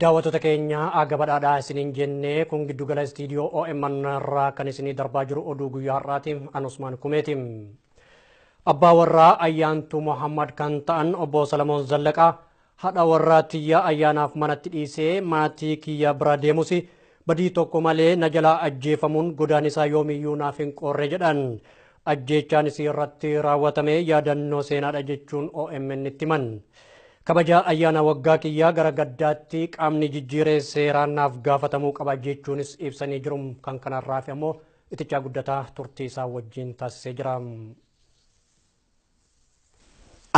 Daawwattoota keenya agabadhaadhaa isiniin jennee kun giddugala istiidiyoo OMN irraa kan isinii darbaa jiru oduu guyyaa har'aatiin Asuman kumeetiin. Abbaa warraa Ayyantuu Mohammed kan ta'an obbo Salamoon Zallaqaa haadha warraa tiyya ayyaanaaf manatti dhiisee maatii kiyya bira deemus badii tokko malee na jalaa ajjeefamuun godaan isaa yoomiyyuu naaf hin qorre jedhan. Ajjeechaan isii irratti raawwatame yaadannoo seenaadha jechuun OMN itti himan. Kabaja ayyaana waggaa kiyyaa gara gaddaatti qaamni jijjiiree seeraan naaf gaafatamuu qaba jechuunis ibsanii jiru. Kan kanarraa fi ammoo itichaa guddataa turtii isaa wajjin taasisee jira.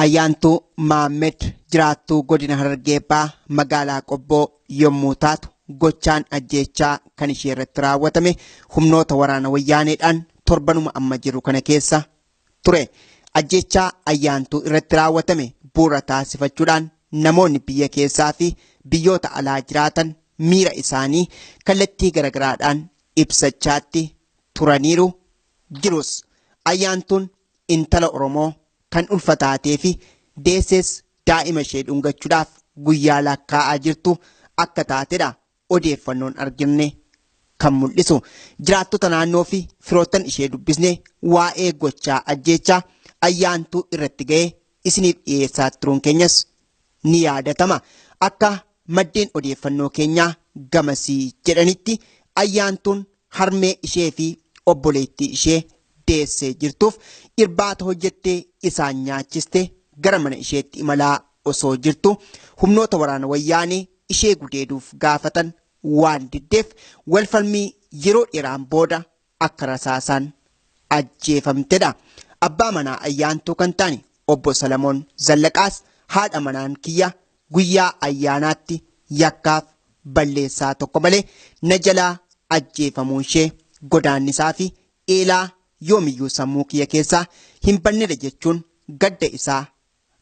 Ayyaantuu Mohammed jiraattuu godina Harargee Bahaa magaalaa Qobboo yommuu taatu gochaan ajjeechaa kan ishee irratti raawwatame humnoota waraana wayyaaneedhaan torbanuma amma jiru kana keessa ture. Ajjeechaa Ayyaantuu irratti raawwatame bu'uura taasifachuudhaan namoonni biyya keessaa fi biyyoota alaa jiraatan miira isaanii kallattii garagaraadhaan ibsachaatti turaniiru jirus. Ayyaantuun intala Oromoo kan ulfaatee fi deessees daa'ima ishee dhungachuudhaaf guyyaa lakkaa'aa jirtu akka taatedha odeeffannoon arginne kan mul'isu. Jiraattota naannoo fi firoottan ishee dubbisne waa'ee gochaa ajjeechaa Ayyaantuu irratti ga'ee isiniif dhiyeessaa turuun keenyas ni yaadatama. Akka maddeen odeeffannoo keenyaa gamasii jedhanitti Ayyaantuun harmee ishee fi obboleettii ishee deessee jirtuuf irbaata hojjettee isaan nyaachiste gara mana isheetti imalaa osoo jirtu humnoota waraana wayyaanee ishee gudeeduuf gaafatan waan diddeef walfalmii yeroo dheeraan booda akka rasaasaan ajjeefamtedha. Abbaa manaa Ayyaantuu kan ta'an obbo Salamoon Zallaqaas haadha manaan kiyya guyyaa ayyaanaatti yakkaaf balleessaa tokko malee na jalaa ajjeefamuun ishee godaannisaa fi eelaa yoomiyyuu sammuu kiyya keessaa hin bannedha jechuun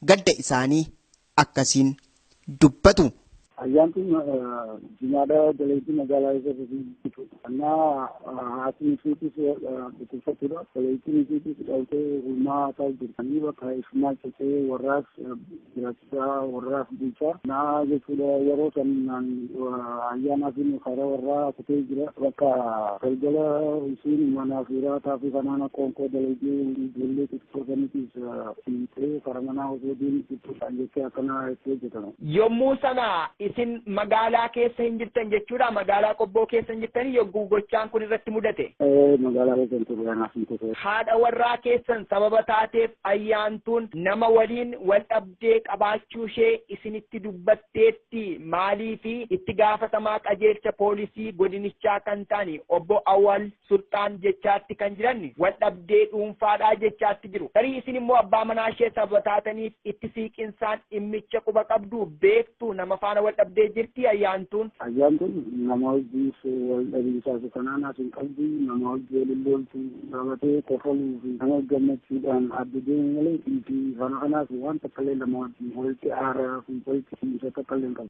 gadda isaanii akkasiin dubbatu. Ayyaantuun jimaadhaa dalagaa magaalaa keessatti jiru. Annaa haati isiitis biqilfatudha. Dalagaan isiitis dhaltee hulmaa ta'u jirtanii bakka ismaa citee warraas jiraachisaa warraas bulchaa. Naa jechuudha yeroo sanaan ayyaanaa fi karaa warraa kutee jira. Bakka galgala isiin manaa fi raataa fi kanaana qoonqoo dalagee ijoollee xixiqqootaniitiis fiixee karaa manaa osoo deemu jirtuudhaan jecha akkanaa itti hojjetama. Yommuu sana isin magaalaa keessa hin jirtan jechuudha. Magaalaa Qobboo keessa hin jirtanii yogguu gochaan kun irratti mudate. Magaalaa keessa hin turre. Haadha warraa keessan sababa taateef Ayyaantuun nama waliin wal dhabdee qabaachuu ishee isinitti dubbatteetti maalii fi itti gaafatamaa qajeelcha poolisii godinichaa kan ta'ani obbo Awwal Sultaan jechaatti kan jiran wal dhabdee dhuunfaadhaa jechaatti jiru. Tarii isin immoo abbaa manaa ishee sababa taataniif itti siiqinsaan dhimmicha quba qabdu beektu nama faana wal dhabdee jirti Ayyaantuun. Ayyaantuun nama hojiis wal dhabiinsaas kanaanaas hin qabdi. Nama hojii lollooltu dhabatee kofaluu fi nama gammachuudhaan adda deemu malee fi kana kanaas waan takkaillee nama wajjin walitti aaraa fi walitti fiinsa takkaillee hin qabu.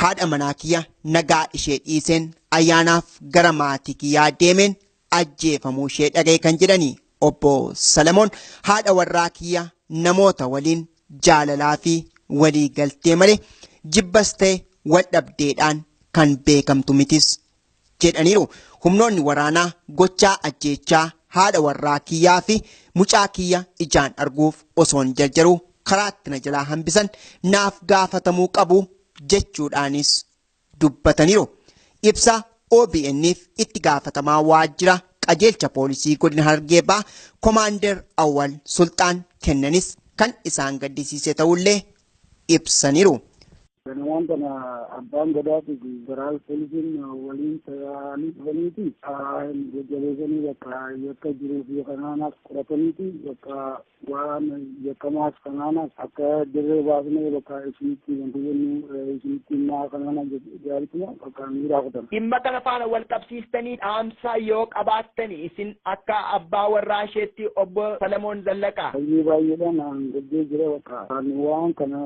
Haadha manaa kiyya nagaa ishee dhiiseen ayyaanaaf gara maatii kiyyaa deemeen ajjeefamuu ishee dhaga'e kan jedhani obbo Salamoon haadha warraa kiyya namoota waliin jaalalaa fi walii galtee malee jibbas ta'e wal dhabdeedhaan kan beekamtu mitis jedhaniiru. Humnoonni waraanaa gochaa ajjeechaa haadha warraa kiyyaa fi mucaa kiyya ijaan arguuf osoon jarjaruu karaatti na jalaa hambisan naaf gaafatamuu qabu jechuudhaanis dubbataniiru. Ibsa OBN'if itti gaafatamaa waajjira qajeelcha poolisii godina Harargee Bahaa Komaander Awwal Sultaan kennanis kan isaan gaddisiise ta'ullee ibsaniiru. Namoonni kana abbaan gadaa fi federaal poolisiin waliin ta'anii dhufaniiti jajjabeessanii bakka yakka jiruu fi kanaanaas qorataniiti bakka waan yakkamaas kanaanaas akka dirree baasnee bakka isinitti wanti jennu isinitti immoo kanaana gaariituma bakka miiraa qotan. Dhimma kana faana wal qabsiistanii dhaamsa yoo qabaattani isin akka abbaa warraa isheetti obbo Salamoon Zallaqaa. Baay'eedhaan gaddee jira bakka waan kana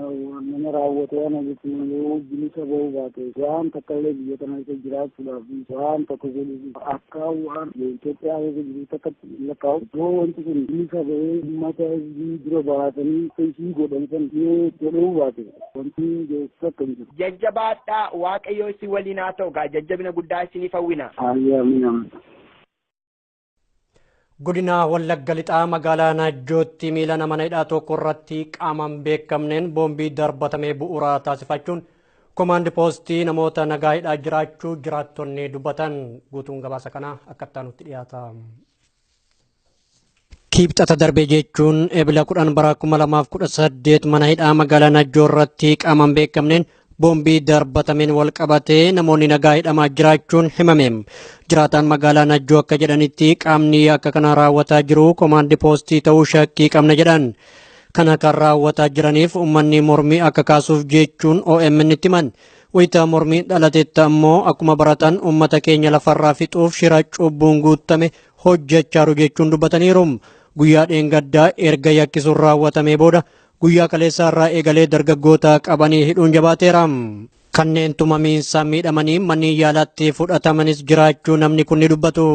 nama raawwate waan hojjetu yoo bilisa ba'uu baate waan takka illee biyya kana keessa jiraachuudhaaf waan tokko godhuuf akka waan Itoophiyaa keessa jiru takkatti lakkaa'u yoo wanti kun bilisa ba'ee uummata dura baatanii isii godhan san yoo godhuu baate wanti akka hin jiru. Jajjabaadhaa Waaqayyo isin waliin haa ta'u gaa jajjabina guddaa isiniif hawwina. Godina Wallagga Lixaa magaalaa Najjootti miila nama hidhaa tokko irratti qaamaan beekamneen boombii darbatamee bu'uura taasifachuun komaandi poostii namoota nagaa hidhaa jiraachuu jiraattonni dubbatan. Guutuun gabaasa kanaa akka nutti dhiyaata. Kibxata darbee jechuun EBLA 10 bara 2018 mana hidhaa magaalaa Najjoo irratti qaamaan beekamneen boombii darbatameen wal qabatee namoonni nagaa hidhamaa jiraachuun himame. Jiraataan magaalaa Najjoo akka jedhanitti qaamni akka kana raawwataa jiru komaandi poostii ta'uu shakkii qabna jedhan. Kana kan raawwataa jiraniif uummanni mormii akka kaasuuf jechuun OMN itti himan. Wayita mormii dhalatetti ammoo akkuma baratan uummata keenya lafarraa fixuuf shira cubbuun guutame hojjechaa jiru jechuun dubbataniiru. Guyyaa dheengaddaa erga yakkisuun raawwatamee booda guyyaa kaleessaa irraa eegalee dargaggoota qabanii hidhuun jabaateera. Kanneen tumamiinsa miidhamanii manni yaalaatti fudhatamanis jiraachuu namni kun ni dubbatu.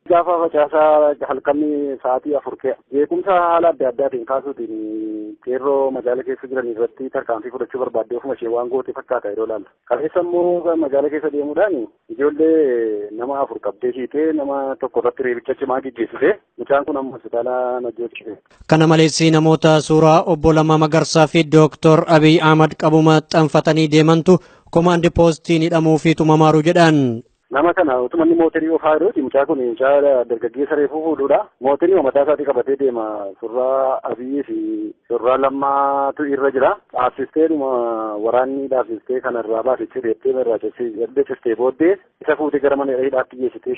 Gaafa facaasaa halkanii sa'aatii 4 keessa beekumsa haala adda addaatiin kaasuutiin qeerroo magaalaa keessa jiran irratti tarkaanfii fudhachuu barbaadde ofuma ishee waan goote fakkaata yeroo ilaallu. Kaleessa immoo magaalaa keessa deemuudhaan ijoollee nama 4 qabdee hiitee nama tokko irratti reebicha cimaa gaggeessite. Mucaan kun amma hospitaala Najjootti jira. Kana malees namoota suuraa obbo Lammaa Magarsaa fi Dooktor Abiy Ahmad qabu maxxanfatanii deemantu komaandi poostiin hidhamuu fi tumamaaru jedhan. Nama kana utumanni mooterii ofaa jiruuti mucaa kun mucaa dargaggeessa reefuu fuudhuudha. Mooterii mataa isaatii qabatee deema. Surraa Abiyyii fi surraa Lammaatu irra jira. Dhaabsisteedhuma waraanni dhaabsistee kanarraa baasichuu deettee irraa cistee booddee isa fuutee gara mana hidhaatti geessitee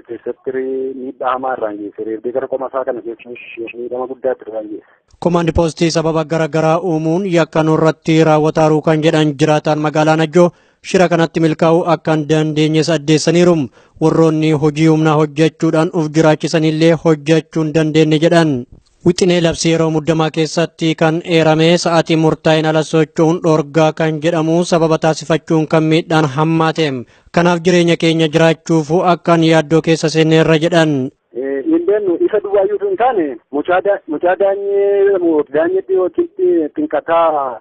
keessatti miidhaa hamaa irraan geesse. Reebdee gara qomasaa kana keessa miidhama guddaatti irraan geesse. Komaandi poostii sababa garaagaraa uumuun yakka nurratti raawwataaru kan jedhan jiraataan magaalaa Najjoo shira kanatti milkaa'uu akka hin dandeenye addeessaniiru. Warroonni hojii humnaa hojjechuudhaan uf jiraachisanillee hojjechuu hin dandeenye jedhan. Wixinee labsii yeroo muddamaa keessatti kan eerame sa'aatii murtaa'een ala socho'uun dhorgaa kan jedhamu sababa taasifachuun kan miidhaan hammaate. Kanaaf jireenya keenya jiraachuuf akkaan yaaddoo keessa seenneerra jedhan. Indeen isa duwwaayyuu hin taane mucaa daanyeetti wajjitti xinqataa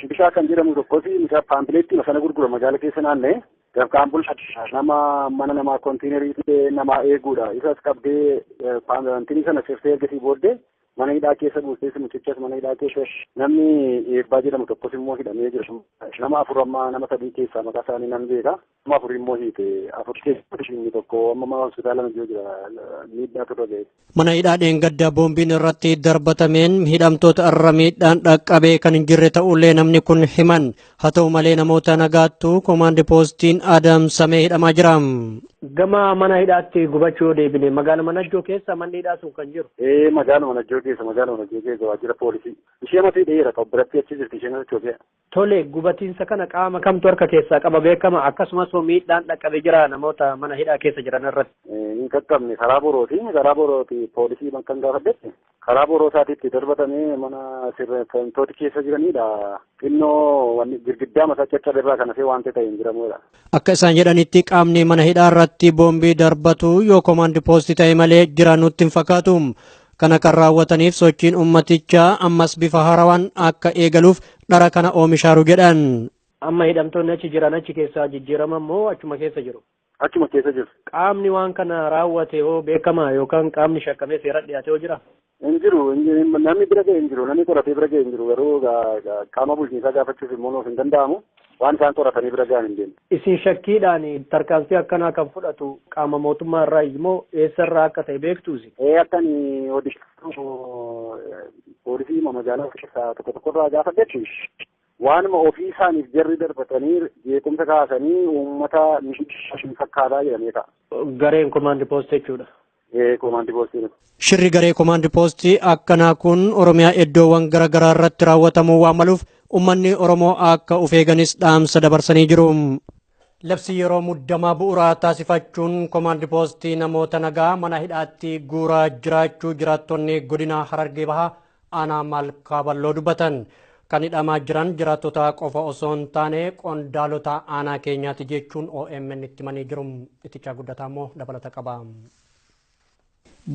bishaa kan jedhamu tokkos mucaa paampileetti sana gurgura magaalaa keessa naanna'e. Gafkaan bulchaa nama mana namaa kontiinerii namaa eeguudha. Isas qabdee paampileetii sana seeftee ergasii booddee mana hidhaa keessa buusteessi mucichas mana hidhaa keessa namni eebbaa jedhamu tokkos immoo hidhamee jira. Nama 4 amma nama 3 keessaa maqaa isaanii nan beeka. Nama 4 immoo hiite 4 keessatti inni tokko amma hospitaala Najjoo jira miidhaa turre ga'e. Mana hidhaa dheengaddaa boombiin irratti darbatameen hidhamtoota irra miidhaan dhaqqabee kan hin jirre ta'ullee namni kun himan. Haa ta'u malee namoota nagaattu komaandi poostiin adamsamee hidhamaa jira. Gama mana hidhaatti gubachuu deebine magaalaa Najjoo keessa manni hidhaa sun kan jiru. Magaalaa Najjoo keessa waajjira poolisii. Ishee matii dheera qabu biratti achi jirti isheen Itoophiyaa. Tole gubatiinsa kana qaama kamtu harka keessaa qaba beekama akkasumas miidhaan dhaqqabee jira namoota mana hidhaa keessa jiran irratti. Hin qaqqabne karaa borooti poolisii kan gaafadhetti karaa boroo isaatiitti darbatamee mana sirreeffamtoota keessa jiranidha. Xinnoo wanni girgiddaa mataa caccabee irraa kan hafee waanta ta'e hin jiramudha. Akka isaan jedhanitti qaamni mana hidhaa irratti boombii darbatu yoo komaandi poostii ta'e malee jiran nutti hin fakkaatu. Kana kan raawwataniif sochiin ummatichaa ammas bifa haarawaan akka eegaluuf dhara kana oomishaaru jedhan. Amma hidhamtoonni achi jiran achi keessaa jijjiiraman moo achuma keessa jiru? Achuma keessa jiru. Qaamni waan kana raawwate hoo beekama yookaan qaamni shakkamee seeratti dhiyaate hoo jira? Hin jiru namni bira ga'e hin jiru namni qoratee bira ga'e hin jiru garuu qaama bulchiinsaa gaafachuuf immoo hin danda'amu. Waan isaan qoratanii bira ga'an hin deemne. Isin shakkiidhaan tarkaanfii akkanaa kan fudhatu qaama mootummaa irraa immoo eessarraa akka ta'e beektuusi? Akkan poolisii magaalaa keessaa tokko irraa gaafadhetti waanuma ofii isaaniif jarri darbatanii jeequmsa kaasanii uummata miidhaa fakkaataa jedhamee ta'a. Gareen komaandi poostii jechuudha. Komaandi poostii. Shirri garee komaandi poostii akkanaa kun Oromiyaa iddoowwan garaagaraa irratti raawwatamuu waan maluuf ummanni Oromoo akka of eeganis dhaamsa dabarsanii jiru. Labsii yeroo muddamaa bu'uuraa taasifachuun komaandi poostii namoota nagaa mana hidhaatti guuraa jiraachuu jiraattonni godina Harargee Bahaa aanaa Malkaa Balloo dubbatan. kan hidhamaa jiran jiraattota qofa osoo hin taane qondaalota aanaa keenyaati jechuun OMN itti himanii jiru. Itichaa guddataa immoo dabalata qaba.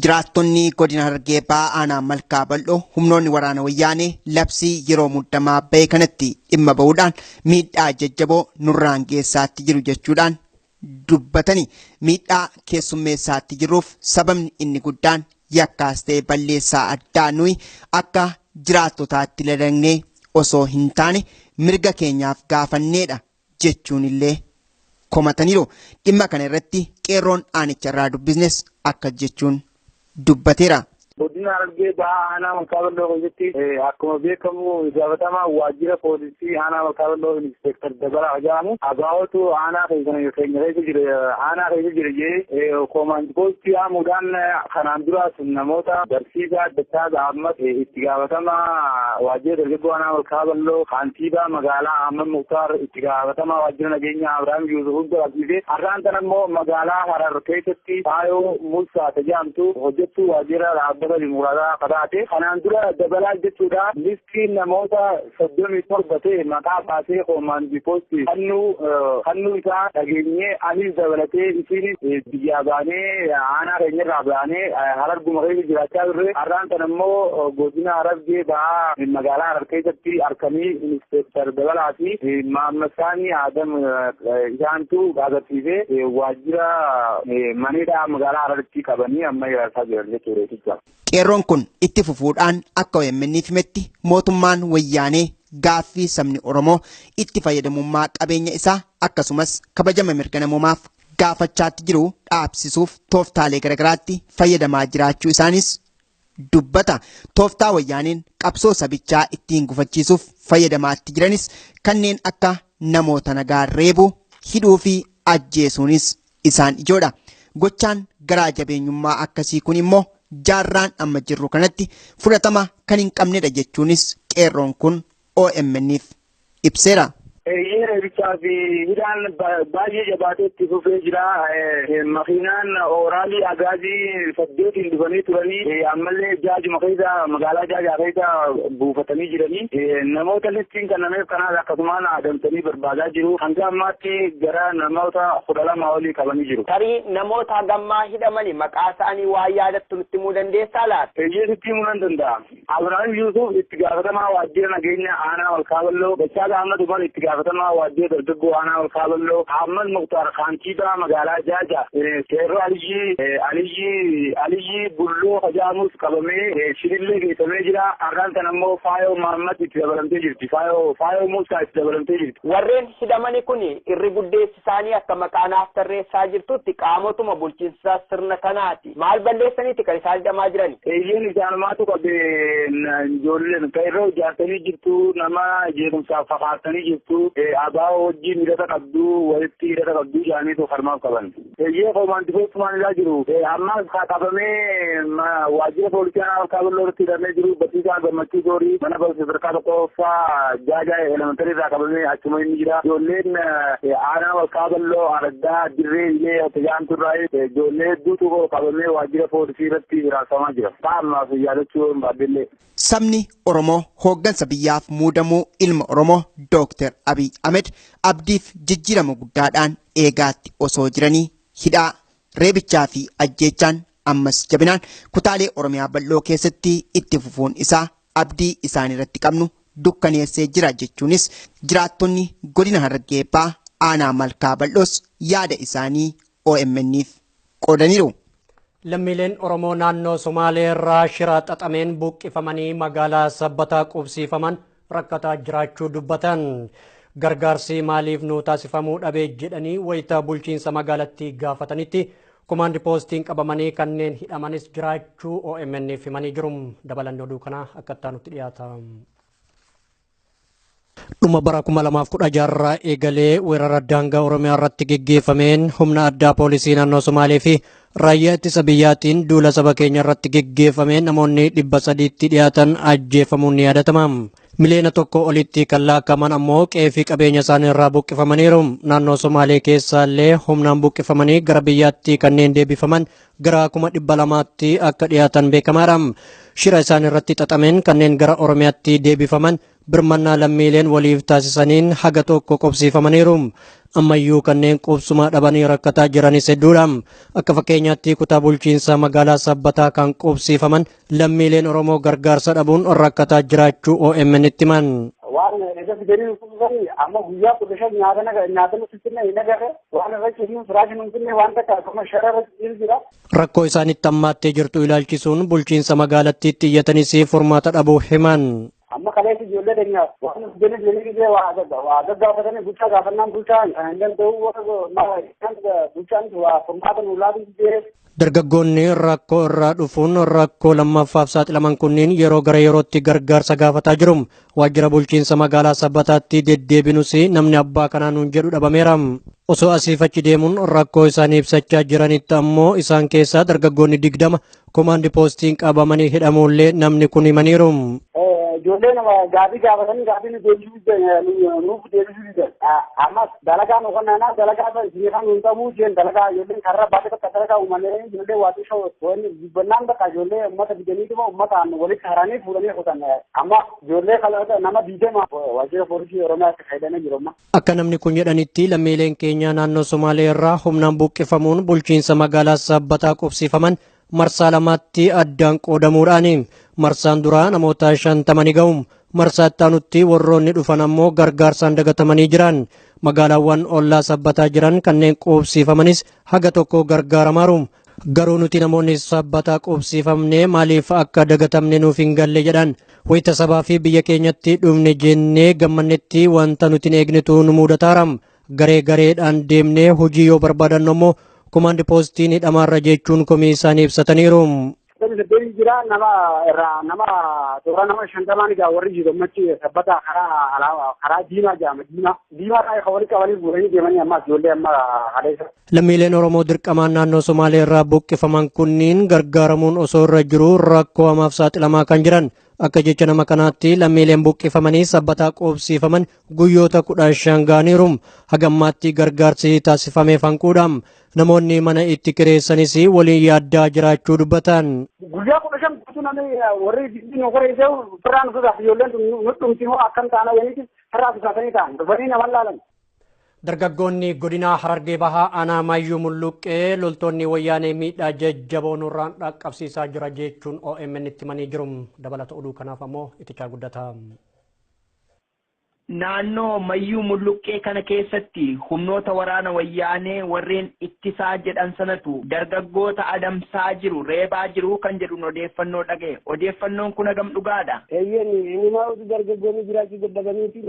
Jiraattonni godina Harargee Bahaa aanaa Malkaa Bal'oo humnoonni waraana wayyaanee labsii yeroo muddamaa bahe kanatti dhimma bahuudhaan miidhaa jajjaboo nurraan geessaatti jiru jechuudhaan dubbatanii miidhaa keessummeessaatti jiruuf sababni inni guddaan yakkaas ta'e balleessaa addaa nuyi akka jiraattotaatti ladagnee osoo hin taane mirga keenyaaf gaafanneedha jechuun illee komataniiru. Dhimma kana irratti qeerroon aanicharraa dubbisnes akka jechuun dubbateera. Godina Harargee Bahaa aanaa Malkaa Bal'oo keessatti akkuma beekamu gaafatamaa waajjira poolisii aanaa Malkaa Bal'oo Inspektar Dabalaa jedhamu abaa'otu aanaa keenya keessa jira jee koomaand poostii haamuudhaan kanaan duraas namoota barsiisaa Dachaa Gaammat itti gaafatamaa waajjira dargaggoo aanaa Malkaa Bal'oo kantiibaa magaalaa Ahmad Muktaar itti gaafatamaa waajjira nageenyaa Abiraam Yuusuf hunda qabsiise har'aan kana immoo magaalaa Harar keessatti Faayoo Muusaa jedhamtu hojjettuu waajjira dhaabbata Muradaa qadaate kanaan dura Dabalaa jechuudha listiin namoota 37 ta'e maqaa baasee koomaandii poostii hannuu isaa dhageenyee anis dabalatee isiin biyyaa baanee aanaa keenyarraa baanee Hararguma keessa jiraachaa turre har'aan kana immoo godina Harargee Bahaa magaalaa Harar keessatti argamii Inspektar Dabalaa fi Maammasaanii Adam isaantu agarsiisee waajjira maneedhaa magaalaa Hararitti qabanii amma jiraataa jiran jechuudha. Qeerroon kun itti fufuudhaan akka OMN'if himetti mootummaan wayyaanee gaaffii sabni Oromoo itti fayyadamummaa qabeenya isaa akkasumas kabajama mirga namoomaaf gaafachaatti jiru dhaabsisuuf tooftaalee garagaraatti fayyadamaa jiraachuu isaanis dubbata. Tooftaa wayyaaneen qabsoo sabichaa ittiin gufachiisuuf fayyadamaatti jiranis kanneen akka namoota nagaa reebuu hidhuu fi ajjeesuunis isaan ijoodha. Gochaan garaa jabeenyummaa akkasii kun immoo jaarraan amma jirru kanatti fudhatama kan hin qabnedha jechuunis qeerroon kun OMN'if ibseera. Reebichaa fi hidhaan baay'ee jabaatee itti fufee jira. Makiinaan ooraalii agaazii 8 dhufanii turanii ammallee jaajuma keessa magaalaa jaajaa keessa buufatanii jiranii namoota listiin kannameef kanaas akkasumaan adamsanii barbaadaa jiru. Hanga ammaatti gara namoota 12 olii qabanii jiru. Tarii namoota gammaa hidhamanii maqaa isaanii waa yaadattu nutti himuu dandeessaa laata? Sitti himuu nan danda'a. Abiraam Yuusuf itti gaafatamaa waajjira nageenya aanaa Malkaa Bal'oo, Dachaa Gaammat Umar itti gaafatamaa waajjira dargaggoo aanaa Malkaa Bal'oo, Ahmad Muktaar kantiibaa magaalaa Jaaja, Seerroo Aliyyii Bulloo Hajaamus qabamee shilillee geessamee jira. Har'aan kana immoo Faayoo Mohammed itti dabalamtee jirti. Faayoo Muusaa itti dabalamtee jirti. Warreen hidhamani kun irri guddeessi isaanii akka maqaanaaf tarreessaa jirtutti qaamotuma bulchiinsaa sirna kanaati. Maal balleessaniiti kan isaan hidhamaa jiran? Eeyyeen isaanummaatu qabee ijoolleen qeerroo ijaartanii jirtu, nama jeequmsaaf fakkaatanii jirtu, abaa'oo wajjin hidhata qabdu, walitti hidhata qabdu jedhaniitu harmaaf qaban. Eeyyee koomaandii poostii ilaa jiru. Ammas qabamee waajjira poolisii aanaa Malkaa Bal'oo irratti hidhamee jiru. Barsiisaa Gammachuu Soorii mana barumsa sadarkaa tokkoffaa Jaajaa elementarii irraa qabamee achuma inni jira. Ijoolleen aanaa Malkaa Bal'oo Araddaa Dirree Ilee Ayyaantuu irraa ijoollee hedduutu qabamee waajjira poolisii irratti hiraarfamaa jira. Ammaaf yaadachuu baadillee. Sabni Oromoo hooggansa biyyaaf muudamuu ilma Oromoo Dr. Abiy Ahmed abdiif jijjiirama guddaadhaan eegaatti osoo jiranii hidhaa reebichaa fi ajjeechaan ammas jabinaan kutaalee Oromiyaa bal'oo keessatti itti fufuun isaa abdii isaan irratti qabnu dukkaneessee jira jechuunis jiraattonni godina Harargee Bahaa aanaa Malkaa Bal'oos yaada isaanii OMN'if qoodaniiru. Lammiileen Oromoo naannoo Somaalee irraa shira xaxameen buqqifamanii magaalaa Sabbataa qubsiifaman rakkataa jiraachuu dubbatan. Gargaarsi maaliif nu taasifamuu dhabee jedhanii wayita bulchiinsa magaalattii gaafatanitti komaandi poostiin qabamanii kanneen hidhamanis jiraachuu OMN'if himanii jiru. Dabalanni oduu kanaa akkattaa nutti dhiyaata. Dhuma bara 2016 eegalee weerara daangaa Oromiyaa irratti geggeeffameen humna addaa poolisii naannoo Somaalee fi raayyaa ittisa biyyaatiin duula saba keenya irratti geggeeffameen namoonni 300tti dhiyaatan ajjeefamuun ni yaadatama. Miliyoona tokko olitti kan laakkaman ammoo qe'ee fi qabeenya isaanii irraa buqqifamaniiru. Naannoo Somaalee keessaallee humnaan buqqifamanii gara biyyaatti kanneen deebifaman gara 200,000tti akka dhiyaatan beekamaadha. Shira isaan irratti xaxameen kanneen gara Oromiyaatti deebifaman birmannaa lammiileen waliif taasisaniin haga tokko qubsiifamaniiru. Ammayyuu kanneen qubsuma dhabanii rakkataa jiranis hedduudha. Akka fakkeenyaatti kutaa bulchiinsa magaalaa Sabbataa kan qubsiifaman lammiileen Oromoo gargaarsa dhabuun rakkataa jiraachuu OMN itti himan. Waan eegatti deebiin kutuban amma guyyaa kudhan nyaatana sittinna hin agarre waan irratti hin firaashin hin waan takka akkuma sharara jira. Rakkoo isaanitti hammaattee jirtu ilaalchisuun bulchiinsa magaalattiitti iyyatanis furmaata dhabuu himan. Amma kaleessi ijoollee keenya waan hojjenne jedhanii waa gaggaafatanii bulchaa gaafannaan bulchaan kan hin danda'u bulchaan waa furmaata nu laatu jee. Dargaggoonni rakkoo irraa dhufuun rakkoo lammaffaaf saaxilaman kunniin yeroo gara yerootti gargaarsa gaafataa jiru. Waajjira bulchiinsa magaalaa Sabbataatti deddeebinus namni abbaa kanaa nuun jedhu dhabameera. Osoo asiif achi deemuun rakkoo isaanii ibsachaa jiranitti ammoo isaan keessaa dargaggoonni 20 komaandi poostiin qabamanii hidhamuullee namni kun himaniiru. Ijoollee nama gaafii gaafatanii gaafii nuuf deebisuu didan. Ammas dalagaa nu kennanaa dalagaa isin kan nuun ta'uu jeen dalagaa ijoolleen karra baatee bakka dalagaa uumamee ijoollee waatii wanni jibbannaan bakka ijoollee uummata bidaniituma uummataan walitti haranii fuudhanii kutan. Amma ijoollee nama 20 waajjira poolisii Oromiyaatti fayyadamee jiru amma. Akka namni kun jedhanitti lammiileen keenya naannoo Somaalee irraa humnaan buqqifamuun bulchiinsa magaalaa Sabbataa qubsiifaman marsaa lamaatti addaan qoodamuudhaan marsaan duraa namoota 50 ni ga'u. Marsaa itti aanutti warroonni dhufan ammoo gargaarsaan dagatamanii jiran. Magaalaawwan ollaa Sabbataa jiran kanneen qubsiifamanis haga tokko gargaaramaaru. Garuu nuti namoonni Sabbataa qubsiifamnee maaliif akka dagatamne nuuf hin galle jedhan. Wayita sabaa fi biyya keenyatti dhufne jennee gammannetti wanta nuti eegnetu nu mudataara. Garee gareedhaan deemnee hojii yoo barbaadannu ammoo komaandi poostiin hidhamaarra jechuun komii isaanii ibsataniiru. Jira nama toora nama 50 egaa warri jiru ammachi Sabbataa karaa diimaa jedhama diimaa kan walitti qabanii fuudhanii deemanii amma ijoollee amma haleessa. Lammiileen Oromoo dirqamaan naannoo Somaalee irraa buqqifaman kunniin gargaaramuun osoo irra jiru rakkoo hamaaf saaxilamaa kan jiran. Akka jecha nama kanaatti lammiileen buqqifamanii Sabbataa qubsiifaman guyyoota 15 ga'aniiru. Hagammaatti gargaarsi taasifameef hanquudha. Namoonni mana itti kireessanis waliin yaaddaa jiraachuu dubbatan. Guyyaa 15 guutuu namni warri biyyi koreessee firaan sodaaf ijoolleen nutti dhumtii akkam ta'ana walitti firraa sodaatanii ta'an dhufanii nama laalan. Dargaggoonni godina Harargee Bahaa aanaa Mayyuu Mulluqqee loltoonni wayyaanee miidhaa jajjaboo nurraan dhaqqabsiisaa jira jechuun OMN itti himanii jiru. Dabalata oduu kanaaf ammoo itichaa guddataa. Naannoo Mayyuu Mulluqqee kana keessatti humnoota waraana wayyaanee warreen ittisaa jedhan sanatu dargaggoota adamsaa jiru reebaa jiru kan jedhuun odeeffannoo dhaga'e. Odeeffannoon kun hagam dhugaadha? Inni maa'utu dargaggoonni jiraachuu dadhabaniiti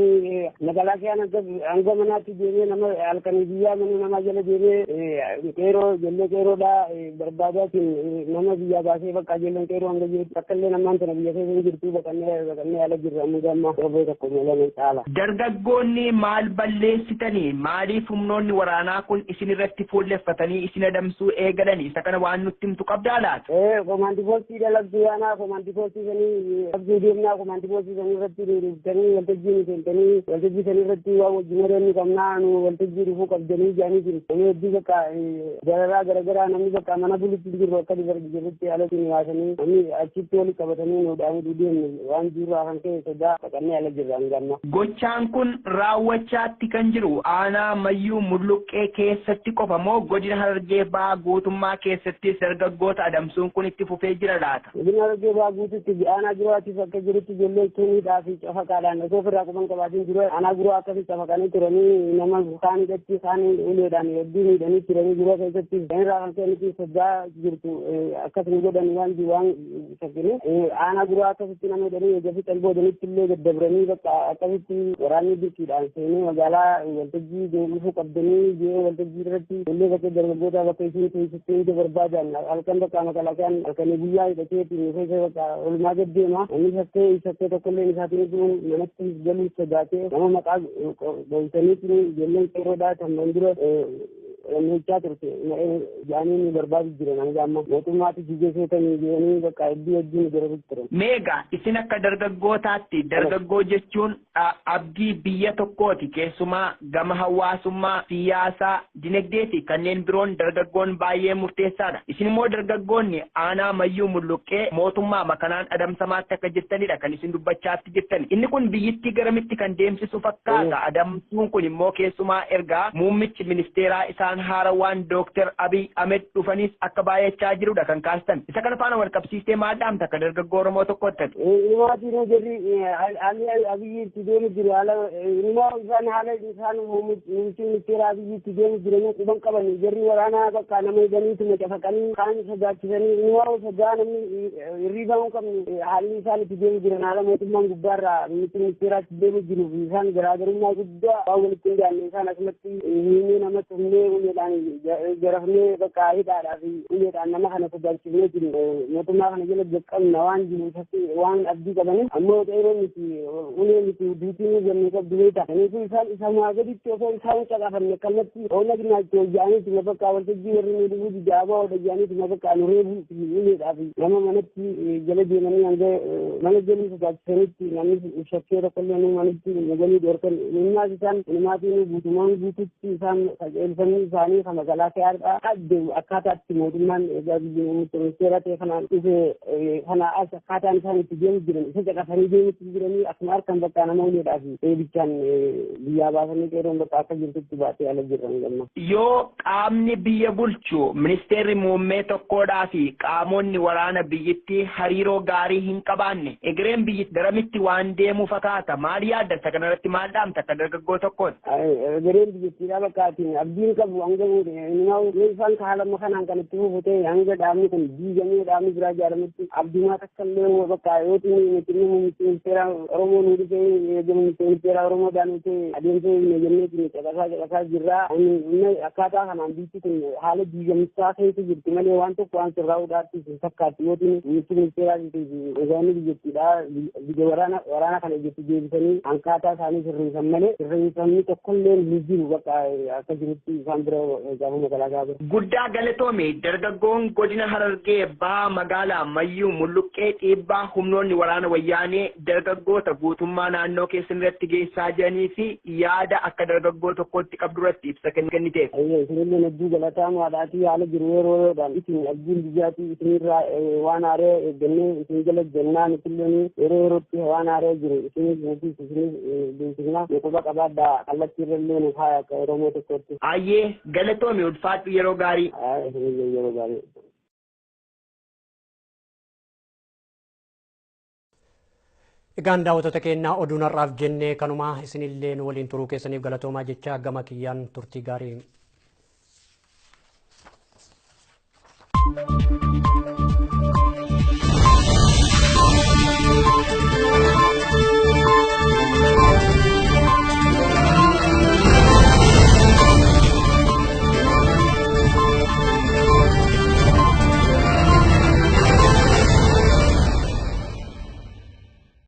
magaalaa kiyaan hanga manaatti deemee nama halkanii biyyaa mana namaa jala deemee qeeroo ijoollee qeeroodhaa barbaadaatiin nama biyyaa baasee bakka ijoolleen qeeroo hanga jirtu akka illee namaan tana biyya keessa jirtu baqannee ala jirra amma gamma roobee tokko meelanii caala. Dargaggoonni maal balleessitanii maaliif humnoonni waraanaa kun isin irratti fuulleffatanii isin adamsuu eegalanii isa kana waan nutti himtu qabdaa laata? Komaandi poostii dalagduu yaanaa komaandi poostii sanii abduu deemnaa komaandi poostii sanii irratti dhuftanii waltajjii nu seentanii waltajjii sanii irratti waa wajjin madoonni qabnaa nu waltajjii dhufuu qabdanii jaanii jiru. Namni hedduu bakka dararaa garagaraa namni bakka mana bulutti jiru akka jirrutti alatti nu baasanii namni achitti walitti qabatanii nu dhaanii deemne waan jirraa kan ta'e sodaa baqannee ala jirra gamma. Gochaan kun raawwachaatti kan jiru aanaa Mayyuu Mulluqqee keessatti qofa moo godina Harargee Bahaa guutummaa keessatti dargaggoota adamsuun kun itti fufee jira laata? Godina Harargee Bahaa guututti aanaa jiraatiif akka jirutti ijoollee tuuniidhaa fi cafaqaadhaan osoo ofirraa quban qabaatiin jiru aanaa guroo akkasii cafaqanii turanii nama kaan hidhatti kaan uleedhaan hedduu miidhanii turanii guroo keessatti irraa kan ta'anitti sodaa jirtu akkasuma godhan waan shakkinu aanaa guroo akkasitti nama hidhanii eegafi qalboodanitti illee daddabranii bakka akkasitti waraanni dirqiidhaan seenee magaalaa waltajjii deemuu qabdanii jee waltajjii irratti illee bakka dargaggoota bakka isiin teessistee hunda barbaadan halkan bakka makalakaan halkanii guyyaa hidhateetiin keessa bakka olumaa gaddeema inni shakkee tokkollee isaatiin kun manatti galuu sodaatee nama maqaa dhoofsaniitiin ijoolleen qeeroodhaa tamman dura meechaa turte jaaniin barbaadu jiran hanga amma mootummaatti jijjeesseetanii jedhanii bakka hedduu wajjin gargaaru turan. Meega isin akka dargaggootaatti dargaggoo jechuun abdii biyya tokkooti keessumaa gama hawaasummaa siyaasaa dinagdee fi kanneen biroon dargaggoon baay'ee murteessaadha. Isin immoo dargaggoonni aanaa mayyuu mulluqqee mootummaa makanaan adamsamaatti akka jirtanidha kan isin dubbachaatti jirtani. Inni kun biyyittii garamitti kan deemsisu fakkaata. Adamsuun kun immoo keessumaa ergaa muummichi ministeeraa isaan haarawaan Dr. Abiy Ahmed dhufanis akka baay'achaa jirudha kan kaastan. Isa kana faana wal qabsiistee maal dhaamta akka dargaggoo Oromoo tokkotti? Ilmaatiin jirri haalli Abiyyi itti deemu jiru haala ilmoo isaan haala isaan muummichi ministeeraa Abiyyi itti deemu jiranii quban qaban jirri waraanaa bakka nama hidhaniitu cafaqanii kaan sodaachisanii ilmoo sodaa namni hirriibaa hin qabne haalli isaan itti deemu jiran haala mootummaan gubbaarraa muummichi ministeeraa itti deemu jiru isaan garaagarummaa guddaa waan walitti hin dhiyaanne isaan asumatti hiinee nama tumnee umeedhaan garafnee bakka hidhaadhaa fi umeedhaan nama kana sodaachisnee jiru mootummaa kana jala jaqqabna waan jiru waan abdii qabaniif ammoo dheeroo miti ulee miti duutiin jennee qabdu beekta kaniifuu isaan isamaa gaditti osoo isaan caqafanne kallattii oona ginaachi hojjaaniiti ma bakka waltajjii warri nu dhibuu dijaabaa hojjaaniiti ma bakka nu reebuu fi uleedhaa fi nama manatti jala deemanii hanga mana jalii sodaachisanitti namni shakkee tokkollee nu manatti galii dhoorkan innaas isaan ilmaatiin guutumaan guututti isaan qajeelfamni isaanii kan magaalaa ka'aadha addeemu akkaataatti mootummaan ministeera ta'e kanaan dhufe kana as akkaataan isaan itti deemu jiran isa caqasanii deemutti jiranii akkuma harkan bakka nama uleedhaa fi eebichaan biyyaa baasanii qeeroon bakka akka jirtutti baatee ala jiran gamma. Yoo qaamni biyya bulchu ministeerri muummee tokkodhaa fi qaamonni waraana biyyittii hariiroo gaarii hin qabaanne egereen biyyatti garamitti waan deemu fakkaata maal yaadda kanarratti maal dhaamta akka dargaggoo tokkoon? Egereen biyyattiidhaa bakkaatiin abdiin qabu hanga isaan haalama kanaan kan itti fufutee hanga dhaabni kun diigamee dhaabni biraa ijaarametti abdiimaa takkallee bakka yootiin muummichi ministeera Oromoo nu dhufee muummichi ministeera Oromoodhaan dhufee adeemsee jenneetiin caqasaa jirraa akkaataa kanaan biyyi kun haala diigamichaa keessa jirti malee waan tokko waan sirraa'uudhaatti hin fakkaatti yootiin muummichi ministeeraa ogaanni biyyattiidhaa waraana kana itti deebisanii akkaataa isaanii sirreessan malee sirreessamni tokkollee hin jiru bakka akka jirutti isaan bira gaafuma galaagaa bira. Guddaa galatoome dargaggoon godina Harargee baha magaalaa Mayyuu Mulluqqee dhiibbaa humnoonni waraana wayyaanee dargaggoota guutummaa naannoo keessan irratti geessaa jiranii fi yaada akka dargaggoo tokkotti qabdu irratti ibsa kenniteef. Isinillee hedduu galataamaadhaatii haala jiru yeroodhaan isin abdiin biyyaatii isinirraa waan haaree eeggannee isin jala jennaan isinlee yerootti waan haaree jiru isinis nutis isinis beeksifnaa quba qabaadhaa kallattii irrallee nuuf haa akka Oromoo tokkotti. Ayyee galatoome ulfaadhu yeroo gaarii. Isinillee yeroo gaarii. Egaan daawwattoota keenyaa oduun har'aaf jennee kanuma isinillee nu waliin turuu keessaniif galatoomaa jecha gama kiyyaan turtii gaarii.